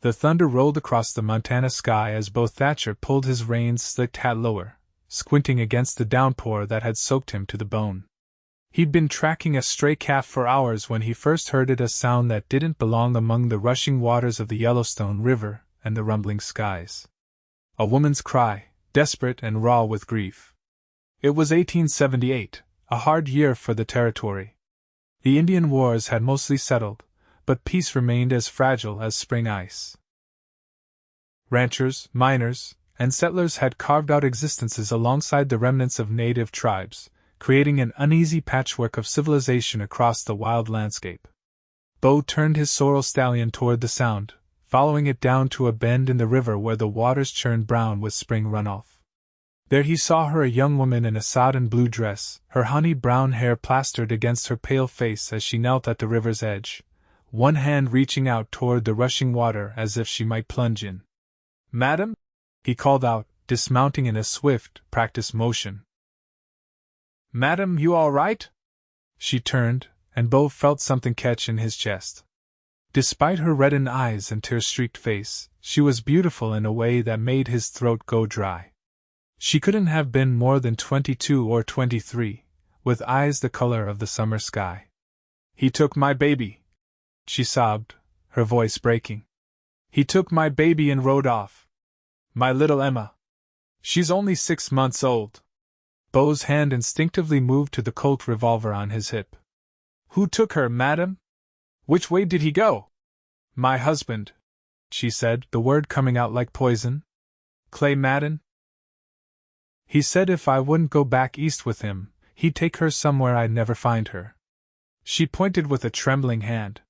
The thunder rolled across the Montana sky as Beau Thatcher pulled his reins slicked hat lower, squinting against the downpour that had soaked him to the bone. He'd been tracking a stray calf for hours when he first heard it, a sound that didn't belong among the rushing waters of the Yellowstone River and the rumbling skies. A woman's cry, desperate and raw with grief. It was 1878, a hard year for the territory. The Indian wars had mostly settled, but peace remained as fragile as spring ice. Ranchers, miners, and settlers had carved out existences alongside the remnants of native tribes, creating an uneasy patchwork of civilization across the wild landscape. Beau turned his sorrel stallion toward the sound, following it down to a bend in the river where the waters churned brown with spring runoff. There he saw her, a young woman in a sodden blue dress, her honey-brown hair plastered against her pale face as she knelt at the river's edge, one hand reaching out toward the rushing water as if she might plunge in. "Madam?" he called out, dismounting in a swift, practiced motion. "Madam, you all right?" She turned, and Beau felt something catch in his chest. Despite her reddened eyes and tear-streaked face, she was beautiful in a way that made his throat go dry. She couldn't have been more than 22 or 23, with eyes the color of the summer sky. "He took my baby," she sobbed, her voice breaking. "He took my baby and rode off. My little Emma. She's only 6 months old." Beau's hand instinctively moved to the Colt revolver on his hip. "Who took her, madam? Which way did he go?" "My husband," she said, the word coming out like poison. "Clay Madden. He said if I wouldn't go back east with him, he'd take her somewhere I'd never find her." She pointed with a trembling hand.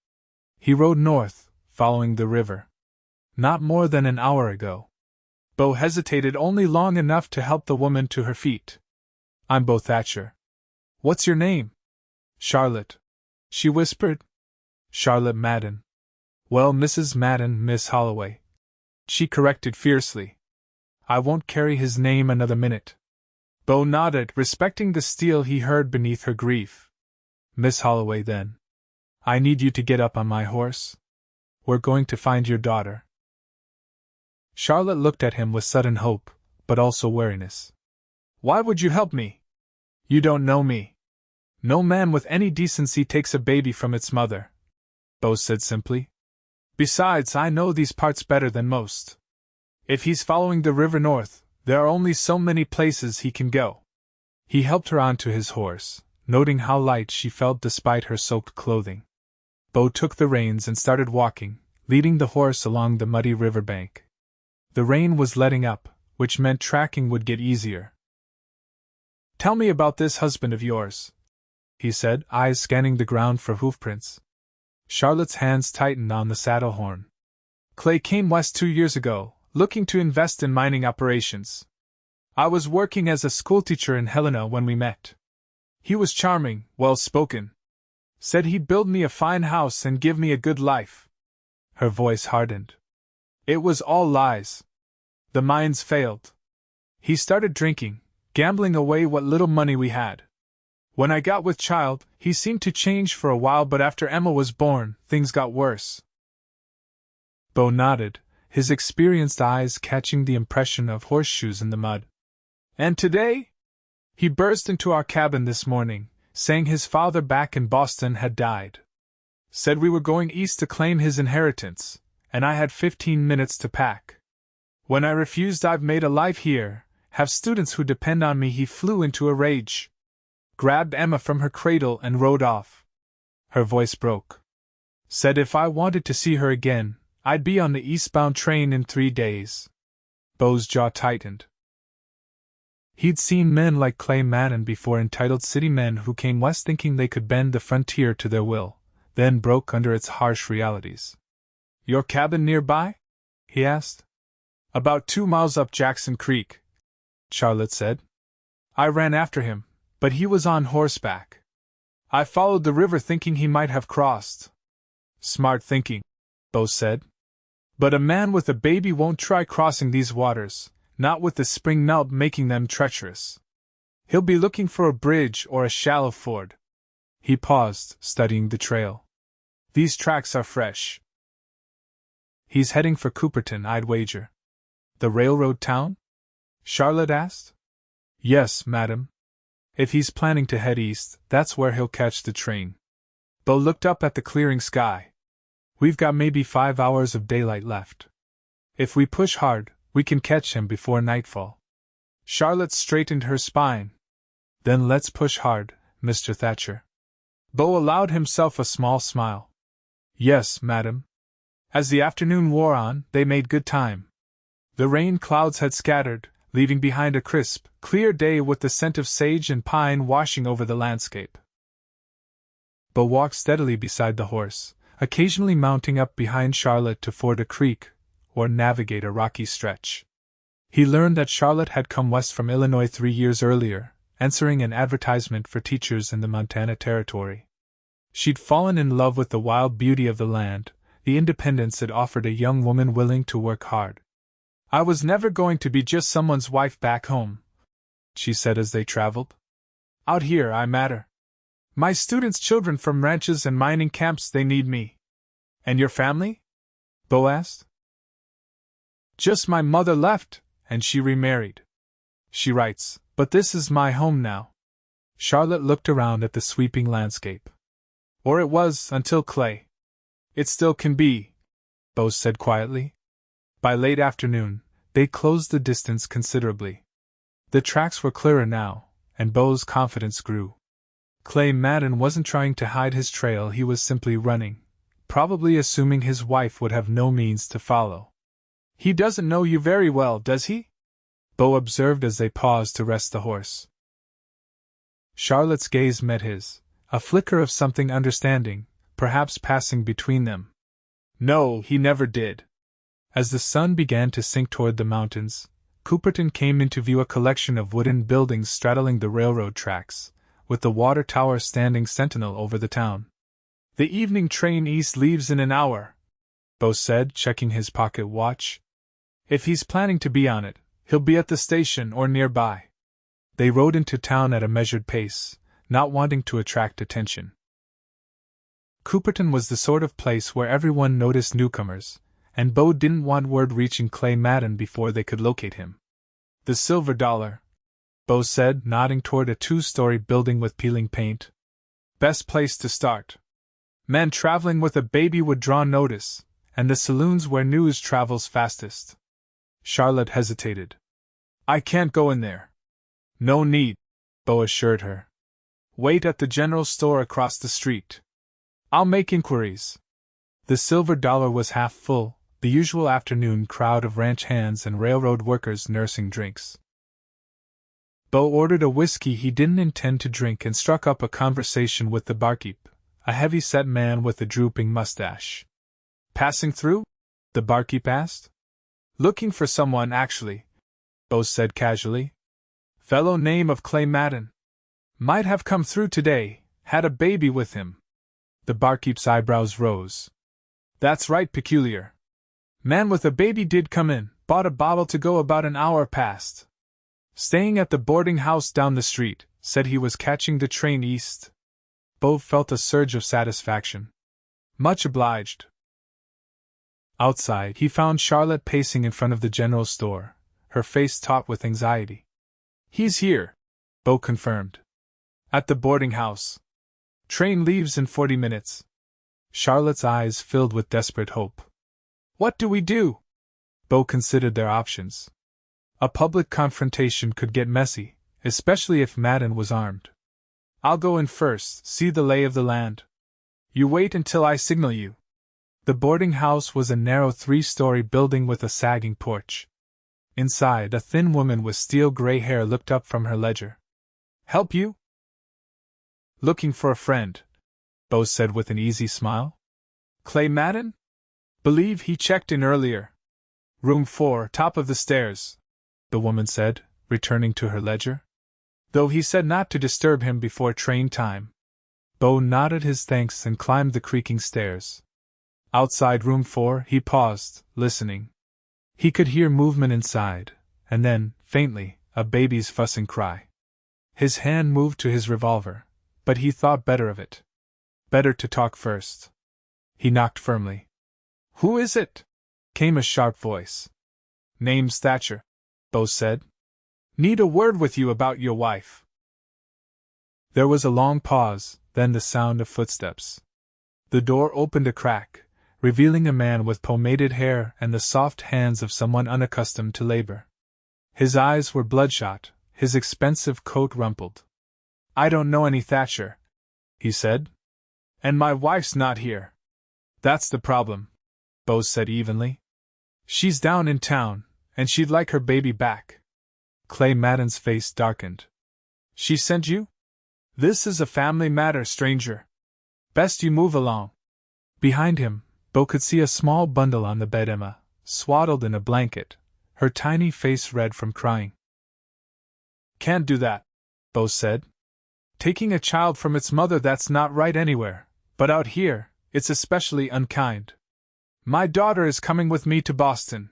"He rode north, following the river. Not more than an hour ago." Beau hesitated only long enough to help the woman to her feet. "I'm Beau Thatcher." "What's your name?" "Charlotte," she whispered. "Charlotte Madden." "Well, Mrs. Madden, Miss Holloway," she corrected fiercely. "I won't carry his name another minute." Beau nodded, respecting the steel he heard beneath her grief. "Miss Holloway, then. I need you to get up on my horse. We're going to find your daughter." Charlotte looked at him with sudden hope, but also wariness. "Why would you help me? You don't know me." "No man with any decency takes a baby from its mother," Beau said simply. "Besides, I know these parts better than most. If he's following the river north, there are only so many places he can go." He helped her onto his horse, noting how light she felt despite her soaked clothing. Beau took the reins and started walking, leading the horse along the muddy river bank. The rain was letting up, which meant tracking would get easier. "Tell me about this husband of yours," he said, eyes scanning the ground for hoofprints. Charlotte's hands tightened on the saddle horn. "Clay came west 2 years ago, looking to invest in mining operations. I was working as a schoolteacher in Helena when we met. He was charming, well-spoken. Said he'd build me a fine house and give me a good life." Her voice hardened. "It was all lies. The mines failed. He started drinking, gambling away what little money we had. When I got with child, he seemed to change for a while, but after Emma was born, things got worse." Beau nodded, his experienced eyes catching the impression of horseshoes in the mud. "And today? He burst into our cabin this morning, saying his father back in Boston had died. Said we were going east to claim his inheritance, and I had 15 minutes to pack. When I refused, I've made a life here, have students who depend on me, he flew into a rage. Grabbed Emma from her cradle and rode off." Her voice broke. "Said if I wanted to see her again, I'd be on the eastbound train in 3 days." Beau's jaw tightened. He'd seen men like Clay Madden before, entitled city men who came west thinking they could bend the frontier to their will, then broke under its harsh realities. "Your cabin nearby?" he asked. "About 2 miles up Jackson Creek," Charlotte said. "I ran after him, but he was on horseback. I followed the river thinking he might have crossed." "Smart thinking," Beau said. "But a man with a baby won't try crossing these waters, not with the spring nub making them treacherous. He'll be looking for a bridge or a shallow ford." He paused, studying the trail. "These tracks are fresh." He's heading for Cooperton, I'd wager. The railroad town? Charlotte asked. Yes, madam. If he's planning to head east, that's where he'll catch the train. Beau looked up at the clearing sky. We've got maybe 5 hours of daylight left. If we push hard, we can catch him before nightfall. Charlotte straightened her spine. Then let's push hard, Mr. Thatcher. Beau allowed himself a small smile. Yes, madam. As the afternoon wore on, they made good time. The rain clouds had scattered, leaving behind a crisp, clear day with the scent of sage and pine washing over the landscape. Beau walked steadily beside the horse, occasionally mounting up behind Charlotte to ford a creek or navigate a rocky stretch. He learned that Charlotte had come west from Illinois 3 years earlier, answering an advertisement for teachers in the Montana Territory. She'd fallen in love with the wild beauty of the land, the independence it offered a young woman willing to work hard. I was never going to be just someone's wife back home, she said as they traveled. Out here I matter. My students' children from ranches and mining camps, they need me. And your family? Beau asked. Just my mother left, and she remarried. She writes, but this is my home now. Charlotte looked around at the sweeping landscape. Or it was, until Clay. It still can be, Beau said quietly. By late afternoon, they closed the distance considerably. The tracks were clearer now, and Beau's confidence grew. Clay Madden wasn't trying to hide his trail, he was simply running, probably assuming his wife would have no means to follow. He doesn't know you very well, does he? Beau observed as they paused to rest the horse. Charlotte's gaze met his, a flicker of something understanding, perhaps passing between them. No, he never did. As the sun began to sink toward the mountains, Cooperton came into view, a collection of wooden buildings straddling the railroad tracks, with the water tower standing sentinel over the town. The evening train east leaves in an hour, Beau said, checking his pocket watch. If he's planning to be on it, he'll be at the station or nearby. They rode into town at a measured pace, not wanting to attract attention. Cooperton was the sort of place where everyone noticed newcomers, and Beau didn't want word reaching Clay Madden before they could locate him. The Silver Dollar, Beau said, nodding toward a 2-story building with peeling paint. Best place to start. Men traveling with a baby would draw notice, and the saloons where news travels fastest. Charlotte hesitated. I can't go in there. No need, Beau assured her. Wait at the general store across the street. I'll make inquiries. The Silver Dollar was half full, the usual afternoon crowd of ranch hands and railroad workers nursing drinks. Beau ordered a whiskey he didn't intend to drink and struck up a conversation with the barkeep, a heavy-set man with a drooping mustache. Passing through? The barkeep asked. Looking for someone, actually, Beau said casually. Fellow name of Clay Madden. Might have come through today, had a baby with him. The barkeep's eyebrows rose. That's right, peculiar. Man with a baby did come in, bought a bottle to go about an hour past. Staying at the boarding house down the street, said he was catching the train east. Beau felt a surge of satisfaction. Much obliged. Outside, he found Charlotte pacing in front of the general store, her face taut with anxiety. He's here, Beau confirmed. At the boarding house. Train leaves in 40 minutes. Charlotte's eyes filled with desperate hope. What do we do? Beau considered their options. A public confrontation could get messy, especially if Madden was armed. I'll go in first, see the lay of the land. You wait until I signal you. The boarding house was a narrow 3-story building with a sagging porch. Inside, a thin woman with steel-gray hair looked up from her ledger. Help you? Looking for a friend, Beau said with an easy smile. Clay Madden? Believe he checked in earlier. Room 4, top of the stairs, the woman said, returning to her ledger. Though he said not to disturb him before train time. Beau nodded his thanks and climbed the creaking stairs. Outside room 4, he paused, listening. He could hear movement inside, and then, faintly, a baby's fussing cry. His hand moved to his revolver, but he thought better of it. Better to talk first. He knocked firmly. Who is it? came a sharp voice. Name's Thatcher, Beau said. Need a word with you about your wife. There was a long pause, then the sound of footsteps. The door opened a crack, revealing a man with pomaded hair and the soft hands of someone unaccustomed to labor. His eyes were bloodshot, his expensive coat rumpled. I don't know any Thatcher, he said. And my wife's not here. That's the problem, Beau said evenly. She's down in town, and she'd like her baby back. Clay Madden's face darkened. She sent you? This is a family matter, stranger. Best you move along. Behind him, Beau could see a small bundle on the bed. Emma, swaddled in a blanket, her tiny face red from crying. Can't do that, Beau said. Taking a child from its mother, that's not right anywhere, but out here, it's especially unkind. My daughter is coming with me to Boston,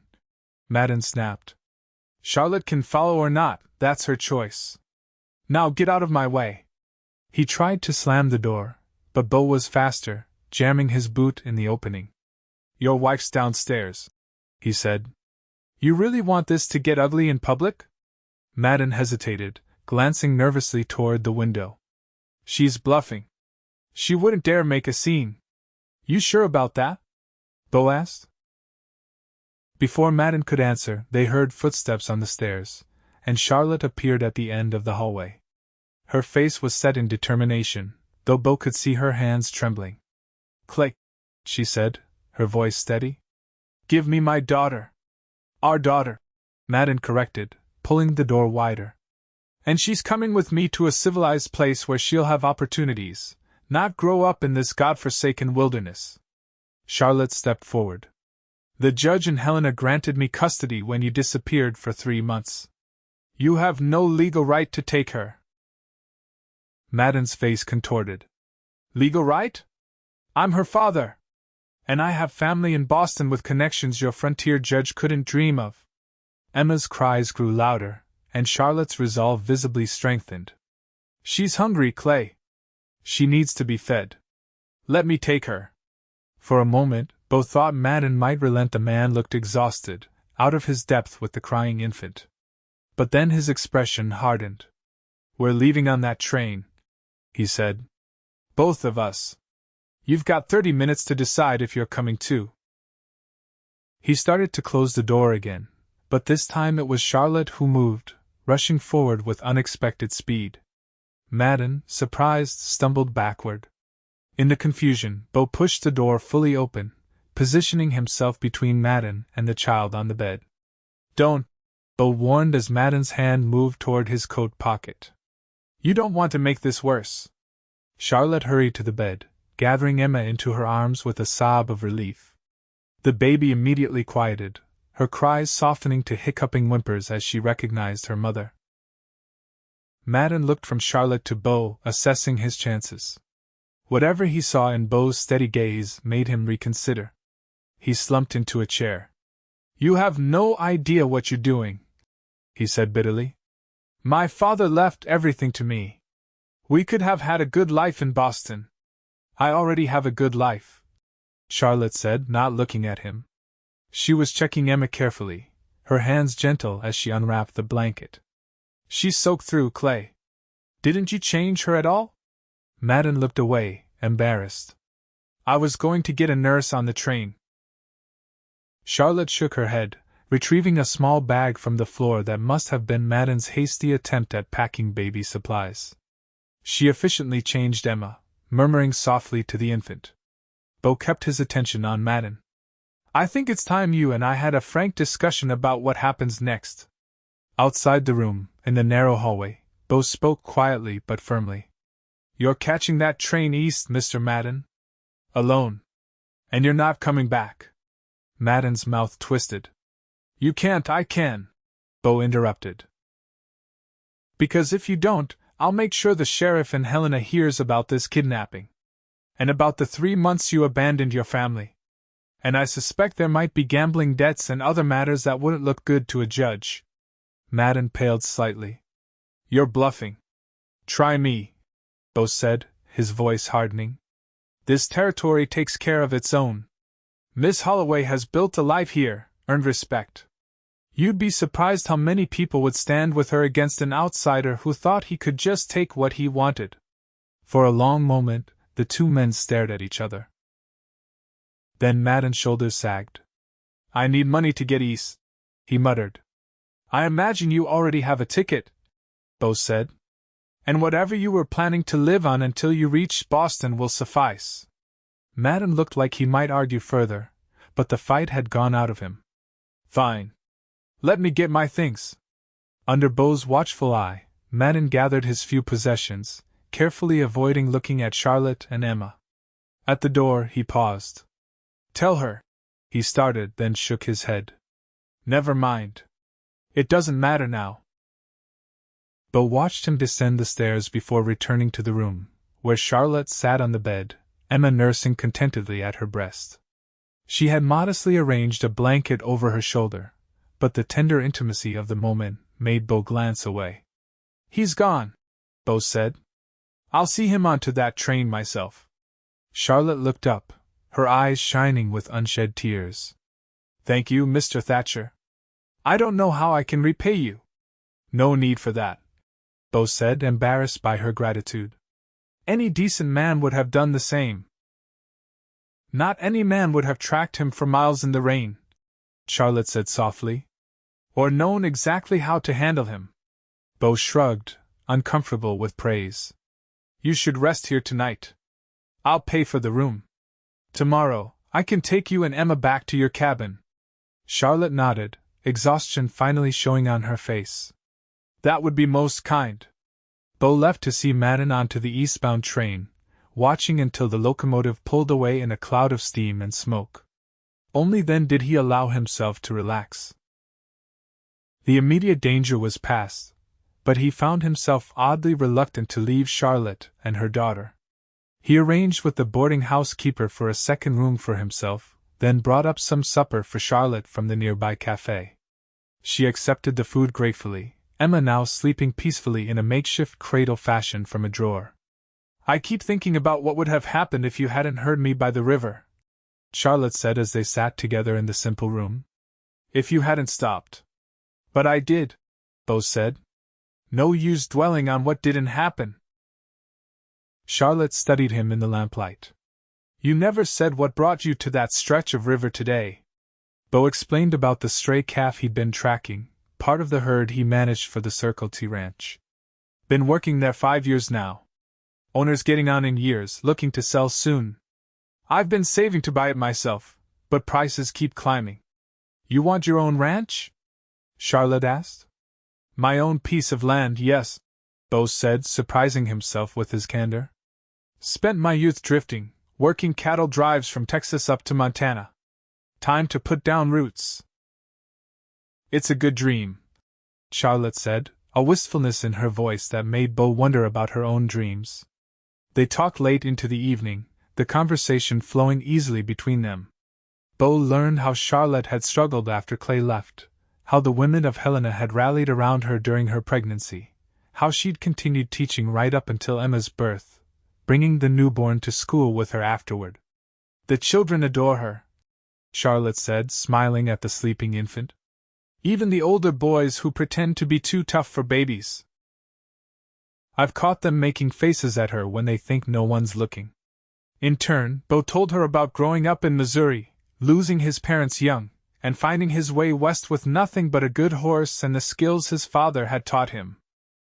Madden snapped. Charlotte can follow or not, that's her choice. Now get out of my way. He tried to slam the door, but Beau was faster, jamming his boot in the opening. Your wife's downstairs, he said. You really want this to get ugly in public? Madden hesitated, glancing nervously toward the window. She's bluffing. She wouldn't dare make a scene. You sure about that? Beau asked. Before Madden could answer, they heard footsteps on the stairs, and Charlotte appeared at the end of the hallway. Her face was set in determination, though Beau could see her hands trembling. Clay, she said, her voice steady. Give me my daughter. Our daughter, Madden corrected, pulling the door wider. And she's coming with me to a civilized place where she'll have opportunities, not grow up in this godforsaken wilderness. Charlotte stepped forward. The judge and Helena granted me custody when you disappeared for 3 months. You have no legal right to take her. Madden's face contorted. Legal right? I'm her father. And I have family in Boston with connections your frontier judge couldn't dream of. Emma's cries grew louder, and Charlotte's resolve visibly strengthened. She's hungry, Clay. She needs to be fed. Let me take her. For a moment, Beau thought Madden might relent. The man looked exhausted, out of his depth with the crying infant. But then his expression hardened. We're leaving on that train, he said. Both of us. You've got 30 minutes to decide if you're coming too. He started to close the door again, but this time it was Charlotte who moved, rushing forward with unexpected speed. Madden, surprised, stumbled backward. In the confusion, Beau pushed the door fully open, positioning himself between Madden and the child on the bed. Don't, Beau warned as Madden's hand moved toward his coat pocket. You don't want to make this worse. Charlotte hurried to the bed, gathering Emma into her arms with a sob of relief. The baby immediately quieted, her cries softening to hiccuping whimpers as she recognized her mother. Madden looked from Charlotte to Beau, assessing his chances. Whatever he saw in Beau's steady gaze made him reconsider. He slumped into a chair. You have no idea what you're doing, he said bitterly. My father left everything to me. We could have had a good life in Boston. I already have a good life, Charlotte said, not looking at him. She was checking Emma carefully, her hands gentle as she unwrapped the blanket. She's soaked through, Clay. Didn't you change her at all? Madden looked away, embarrassed. I was going to get a nurse on the train. Charlotte shook her head, retrieving a small bag from the floor that must have been Madden's hasty attempt at packing baby supplies. She efficiently changed Emma, murmuring softly to the infant. Beau kept his attention on Madden. I think it's time you and I had a frank discussion about what happens next. Outside the room, in the narrow hallway, Beau spoke quietly but firmly. You're catching that train east, Mr. Madden. Alone. And you're not coming back. Madden's mouth twisted. You can't, I can, Beau interrupted. Because if you don't, I'll make sure the sheriff and Helena hears about this kidnapping. And about the 3 months you abandoned your family. And I suspect there might be gambling debts and other matters that wouldn't look good to a judge. Madden paled slightly. You're bluffing. Try me, Beau said, his voice hardening. This territory takes care of its own. Miss Holloway has built a life here, earned respect. You'd be surprised how many people would stand with her against an outsider who thought he could just take what he wanted." For a long moment, the two men stared at each other. Then Madden's shoulders sagged. "I need money to get east," he muttered. "I imagine you already have a ticket," Beau said. "And whatever you were planning to live on until you reach Boston will suffice." Madden looked like he might argue further, but the fight had gone out of him. "Fine. Let me get my things." Under Beau's watchful eye, Madden gathered his few possessions, carefully avoiding looking at Charlotte and Emma. At the door, he paused. "Tell her," he started, then shook his head. "Never mind. It doesn't matter now." Beau watched him descend the stairs before returning to the room, where Charlotte sat on the bed, Emma nursing contentedly at her breast. She had modestly arranged a blanket over her shoulder, but the tender intimacy of the moment made Beau glance away. "He's gone," Beau said. "I'll see him onto that train myself." Charlotte looked up, her eyes shining with unshed tears. "Thank you, Mr. Thatcher. I don't know how I can repay you." "No need for that," Beau said, embarrassed by her gratitude. "Any decent man would have done the same." "Not any man would have tracked him for miles in the rain," Charlotte said softly. "Or known exactly how to handle him." Beau shrugged, uncomfortable with praise. "You should rest here tonight. I'll pay for the room. Tomorrow, I can take you and Emma back to your cabin." Charlotte nodded, exhaustion finally showing on her face. "That would be most kind." Beau left to see Madden onto the eastbound train, watching until the locomotive pulled away in a cloud of steam and smoke. Only then did he allow himself to relax. The immediate danger was past, but he found himself oddly reluctant to leave Charlotte and her daughter. He arranged with the boarding house keeper for a second room for himself, then brought up some supper for Charlotte from the nearby cafe. She accepted the food gratefully, Emma now sleeping peacefully in a makeshift cradle fashioned from a drawer. "I keep thinking about what would have happened if you hadn't heard me by the river," Charlotte said as they sat together in the simple room. "If you hadn't stopped." "But I did," Beau said. "No use dwelling on what didn't happen." Charlotte studied him in the lamplight. "You never said what brought you to that stretch of river today." Beau explained about the stray calf he'd been tracking, part of the herd he managed for the Circle T Ranch. "Been working there 5 years now. Owner's getting on in years, looking to sell soon. I've been saving to buy it myself, but prices keep climbing." "You want your own ranch?" Charlotte asked. "My own piece of land, yes," Beau said, surprising himself with his candor. "Spent my youth drifting, working cattle drives from Texas up to Montana. Time to put down roots." "It's a good dream," Charlotte said, a wistfulness in her voice that made Beau wonder about her own dreams. They talked late into the evening, the conversation flowing easily between them. Beau learned how Charlotte had struggled after Clay left, how the women of Helena had rallied around her during her pregnancy, how she'd continued teaching right up until Emma's birth, bringing the newborn to school with her afterward. "The children adore her," Charlotte said, smiling at the sleeping infant. "Even the older boys who pretend to be too tough for babies. I've caught them making faces at her when they think no one's looking." In turn, Beau told her about growing up in Missouri, losing his parents young, and finding his way west with nothing but a good horse and the skills his father had taught him.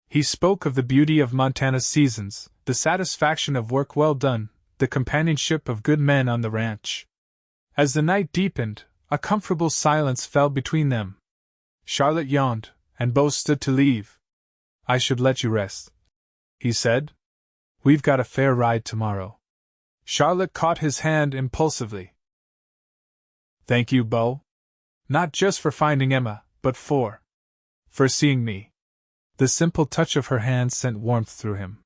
He spoke of the beauty of Montana's seasons, the satisfaction of work well done, the companionship of good men on the ranch. As the night deepened, a comfortable silence fell between them. Charlotte yawned, and Beau stood to leave. "I should let you rest," he said. "We've got a fair ride tomorrow." Charlotte caught his hand impulsively. "Thank you, Beau. Not just for finding Emma, but for seeing me." The simple touch of her hand sent warmth through him.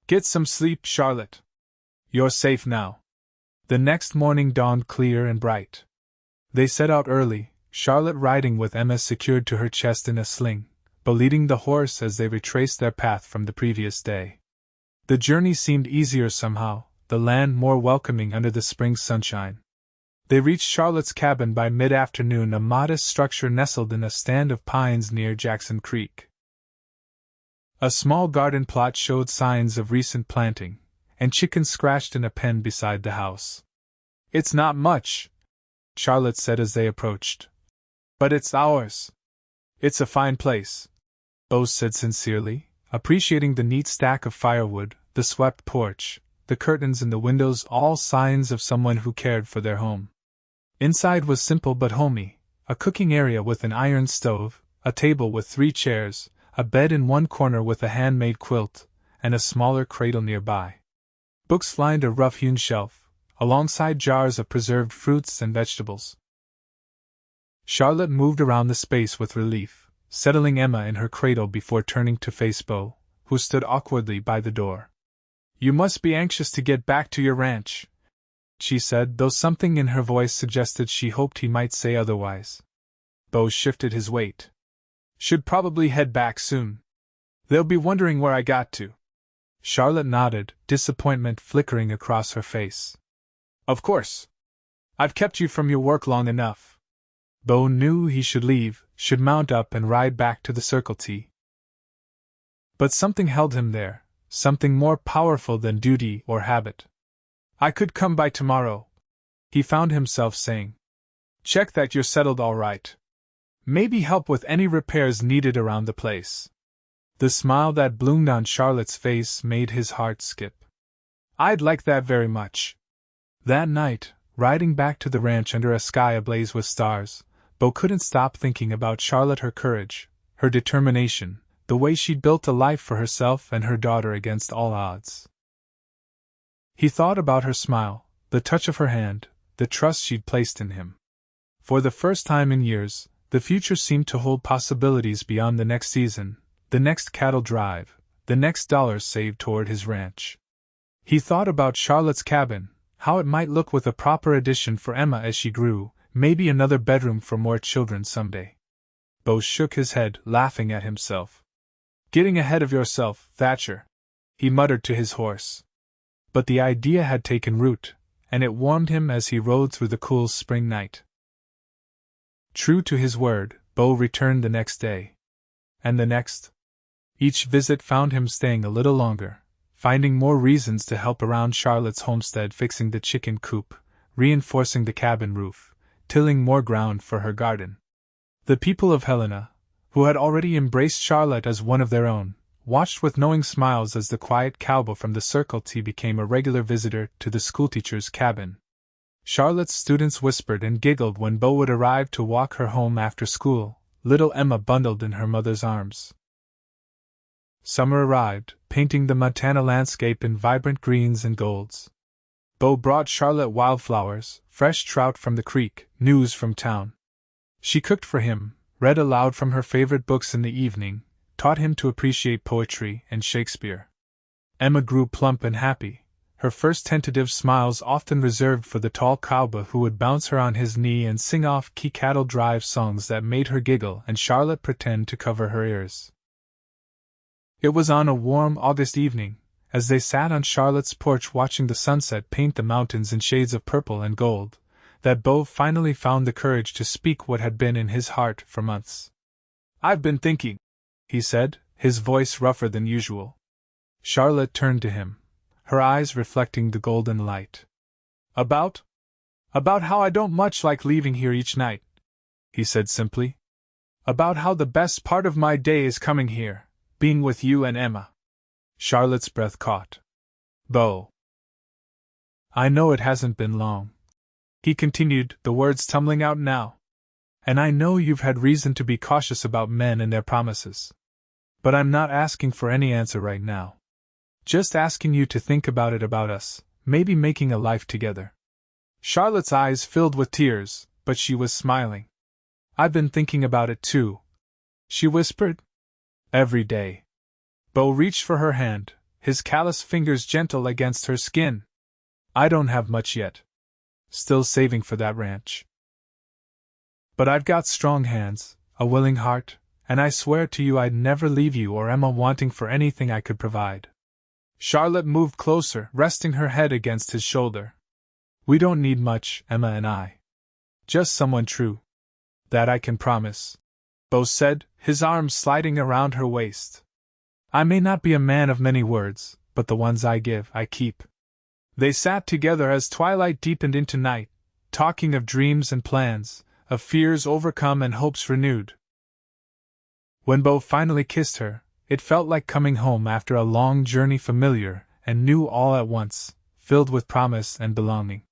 "Get some sleep, Charlotte. You're safe now." The next morning dawned clear and bright. They set out early, Charlotte riding with Emma secured to her chest in a sling, Beau leading the horse as they retraced their path from the previous day. The journey seemed easier somehow, the land more welcoming under the spring sunshine. They reached Charlotte's cabin by mid-afternoon, a modest structure nestled in a stand of pines near Jackson Creek. A small garden plot showed signs of recent planting, and chickens scratched in a pen beside the house. "It's not much," Charlotte said as they approached. "But it's ours. It's a fine place," Beau said sincerely, appreciating the neat stack of firewood, the swept porch, the curtains in the windows, all signs of someone who cared for their home. Inside was simple but homey, a cooking area with an iron stove, a table with 3 chairs, a bed in one corner with a handmade quilt, and a smaller cradle nearby. Books lined a rough-hewn shelf, alongside jars of preserved fruits and vegetables. Charlotte moved around the space with relief, settling Emma in her cradle before turning to face Beau, who stood awkwardly by the door. "You must be anxious to get back to your ranch," she said, though something in her voice suggested she hoped he might say otherwise. Beau shifted his weight. "Should probably head back soon. They'll be wondering where I got to." Charlotte nodded, disappointment flickering across her face. "Of course. I've kept you from your work long enough." Beau knew he should leave, should mount up and ride back to the Circle T. But something held him there, something more powerful than duty or habit. "I could come by tomorrow," he found himself saying. "Check that you're settled all right. Maybe help with any repairs needed around the place." The smile that bloomed on Charlotte's face made his heart skip. "I'd like that very much." That night, riding back to the ranch under a sky ablaze with stars, Beau couldn't stop thinking about Charlotte, her courage, her determination, the way she'd built a life for herself and her daughter against all odds. He thought about her smile, the touch of her hand, the trust she'd placed in him. For the first time in years, the future seemed to hold possibilities beyond the next season, the next cattle drive, the next dollars saved toward his ranch. He thought about Charlotte's cabin, how it might look with a proper addition for Emma as she grew, maybe another bedroom for more children someday. Beau shook his head, laughing at himself. "Getting ahead of yourself, Thatcher," he muttered to his horse. But the idea had taken root, and it warmed him as he rode through the cool spring night. True to his word, Beau returned the next day. And the next. Each visit found him staying a little longer, finding more reasons to help around Charlotte's homestead, fixing the chicken coop, reinforcing the cabin roof, tilling more ground for her garden. The people of Helena, who had already embraced Charlotte as one of their own, watched with knowing smiles as the quiet cowboy from the Circle T became a regular visitor to the schoolteacher's cabin. Charlotte's students whispered and giggled when Beau would arrive to walk her home after school, little Emma bundled in her mother's arms. Summer arrived, painting the Montana landscape in vibrant greens and golds. Beau brought Charlotte wildflowers, fresh trout from the creek, news from town. She cooked for him, read aloud from her favorite books in the evening, taught him to appreciate poetry and Shakespeare. Emma grew plump and happy, her first tentative smiles often reserved for the tall cowboy who would bounce her on his knee and sing off-key cattle drive songs that made her giggle and Charlotte pretend to cover her ears. It was on a warm August evening, as they sat on Charlotte's porch watching the sunset paint the mountains in shades of purple and gold, that Beau finally found the courage to speak what had been in his heart for months. "I've been thinking," he said, his voice rougher than usual. Charlotte turned to him, her eyes reflecting the golden light. About how I don't much like leaving here each night," he said simply. "About how the best part of my day is coming here, being with you and Emma." Charlotte's breath caught. "Beau, I know it hasn't been long," he continued, the words tumbling out now. "And I know you've had reason to be cautious about men and their promises. But I'm not asking for any answer right now. Just asking you to think about it, about us, maybe making a life together." Charlotte's eyes filled with tears, but she was smiling. "I've been thinking about it too," she whispered. "Every day." Beau reached for her hand, his callous fingers gentle against her skin. "I don't have much yet. Still saving for that ranch. But I've got strong hands, a willing heart, and I swear to you I'd never leave you or Emma wanting for anything I could provide." Charlotte moved closer, resting her head against his shoulder. We don't need much, Emma and I. Just someone true. That I can promise, Beau said, his arms sliding around her waist. I may not be a man of many words, but the ones I give, I keep. They sat together as twilight deepened into night, talking of dreams and plans, of fears overcome and hopes renewed. When Beau finally kissed her, it felt like coming home after a long journey, familiar and new all at once, filled with promise and belonging.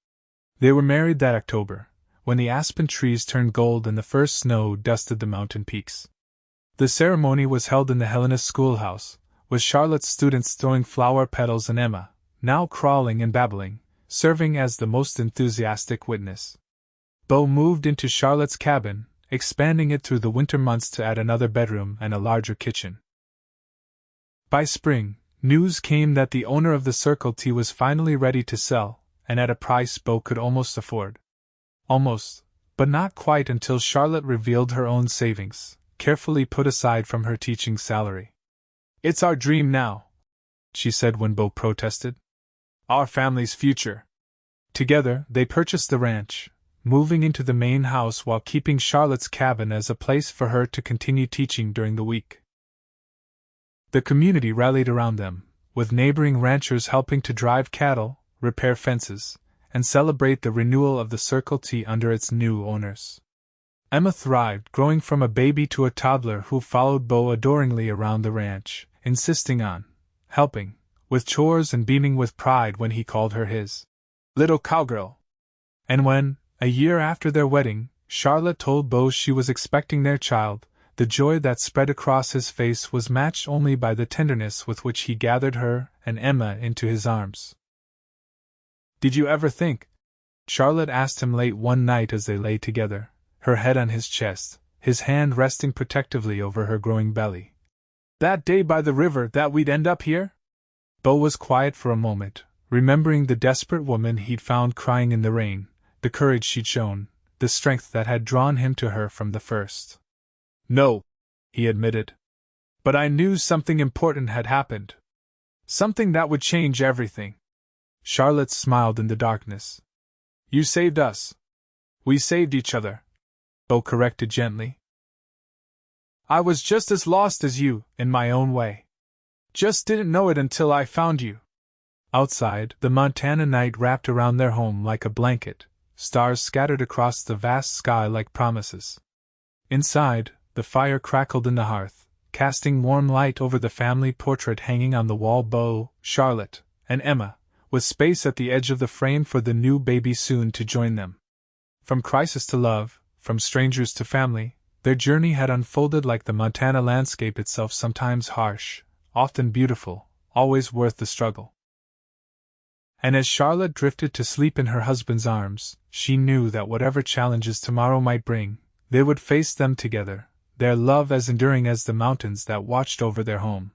They were married that October, when the aspen trees turned gold and the first snow dusted the mountain peaks. The ceremony was held in the Hellenist schoolhouse, with Charlotte's students throwing flower petals and Emma, now crawling and babbling, serving as the most enthusiastic witness. Beau moved into Charlotte's cabin, expanding it through the winter months to add another bedroom and a larger kitchen. By spring, news came that the owner of the Circle T was finally ready to sell, and at a price Beau could almost afford. Almost, but not quite until Charlotte revealed her own savings, carefully put aside from her teaching salary. It's our dream now, she said when Beau protested. Our family's future. Together, they purchased the ranch, moving into the main house while keeping Charlotte's cabin as a place for her to continue teaching during the week. The community rallied around them, with neighboring ranchers helping to drive cattle, repair fences, and celebrate the renewal of the Circle T under its new owners. Emma thrived, growing from a baby to a toddler who followed Beau adoringly around the ranch, insisting on helping with chores and beaming with pride when he called her his little cowgirl. And when, a year after their wedding, Charlotte told Beau she was expecting their child, the joy that spread across his face was matched only by the tenderness with which he gathered her and Emma into his arms. Did you ever think? Charlotte asked him late one night as they lay together, her head on his chest, his hand resting protectively over her growing belly. That day by the river that we'd end up here? Beau was quiet for a moment, remembering the desperate woman he'd found crying in the rain, the courage she'd shown, the strength that had drawn him to her from the first. No, he admitted. But I knew something important had happened. Something that would change everything. Charlotte smiled in the darkness. You saved us. We saved each other, Beau corrected gently. I was just as lost as you, in my own way. Just didn't know it until I found you. Outside, the Montana night wrapped around their home like a blanket, stars scattered across the vast sky like promises. Inside, the fire crackled in the hearth, casting warm light over the family portrait hanging on the wall. Beau, Charlotte, and Emma, with space at the edge of the frame for the new baby soon to join them. From crisis to love, from strangers to family, their journey had unfolded like the Montana landscape itself, sometimes harsh, often beautiful, always worth the struggle. And as Charlotte drifted to sleep in her husband's arms, she knew that whatever challenges tomorrow might bring, they would face them together, their love as enduring as the mountains that watched over their home.